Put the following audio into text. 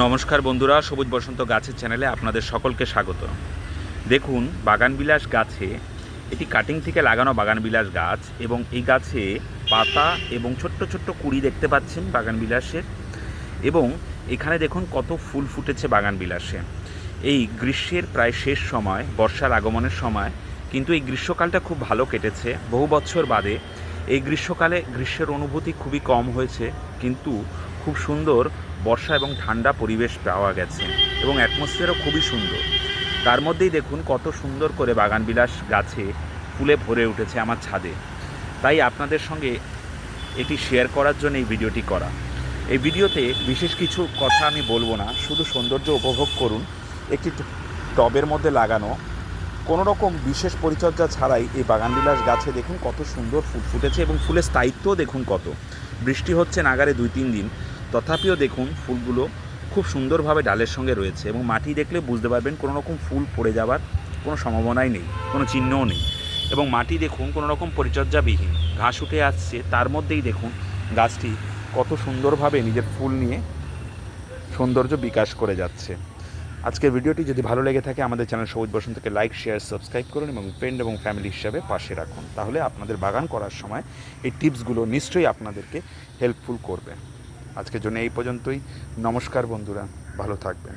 নমস্কার বন্ধুরা, সবুজ বসন্ত গাছের চ্যানেলে আপনাদের সকলকে স্বাগত। দেখুন, বাগানবিলাস গাছে এটি কাটিং থেকে লাগানো বাগানবিলাস গাছ এবং এই গাছে পাতা এবং ছোট্ট ছোট্ট কুঁড়ি দেখতে পাচ্ছেন বাগানবিলাসের। এবং এখানে দেখুন কত ফুল ফুটেছে বাগানবিলাসে। এই গ্রীষ্মের প্রায় শেষ সময়, বর্ষার আগমনের সময়, কিন্তু এই গ্রীষ্মকালটা খুব ভালো কেটেছে। বহু বছর বাদে এই গ্রীষ্মকালে গ্রীষ্মের অনুভূতি খুবই কম হয়েছে, কিন্তু খুব সুন্দর বর্ষা এবং ঠান্ডা পরিবেশ পাওয়া গেছে এবং অ্যাটমসফিয়ারও খুবই সুন্দর। তার মধ্যেই দেখুন কত সুন্দর করে বাগানবিলাস গাছে ফুলে ভরে উঠেছে আমার ছাদে। তাই আপনাদের সঙ্গে এটি শেয়ার করার জন্য এই ভিডিওটি করা। এই ভিডিওতে বিশেষ কিছু কথা আমি বলবো না, শুধু সৌন্দর্য উপভোগ করুন। একটি টবের মধ্যে লাগানো, কোনো রকম বিশেষ পরিচর্যা ছাড়াই এই বাগানবিলাস গাছে দেখুন কত সুন্দর ফুল ফুটেছে এবং ফুলের স্থায়িত্বও দেখুন কত। বৃষ্টি হচ্ছে নাগারে 2-3 দিন, তথাপিও দেখুন ফুলগুলো খুব সুন্দরভাবে ডালের সঙ্গে রয়েছে এবং মাটি দেখলে বুঝতে পারবেন কোনো রকম ফুল পড়ে যাওয়ার কোনো সম্ভাবনাই নেই, কোনো চিহ্নও নেই। এবং মাটি দেখুন কোনো রকম পরিচর্যাবিহীন, ঘাস উঠে আসছে, তার মধ্যেই দেখুন গাছটি কত সুন্দরভাবে নিজের ফুল নিয়ে সৌন্দর্য বিকাশ করে যাচ্ছে। আজকের ভিডিওটি যদি ভালো লেগে থাকে আমাদের চ্যানেল সবুজ বসন্তকে লাইক, শেয়ার, সাবস্ক্রাইব করুন এবং ফ্রেন্ড এবং ফ্যামিলি হিসাবে পাশে রাখুন। তাহলে আপনাদের বাগান করার সময় এই টিপসগুলো নিশ্চয়ই আপনাদেরকে হেল্পফুল করবে। আজকের জন্য এই পর্যন্তই। নমস্কার বন্ধুরা, ভালো থাকবেন।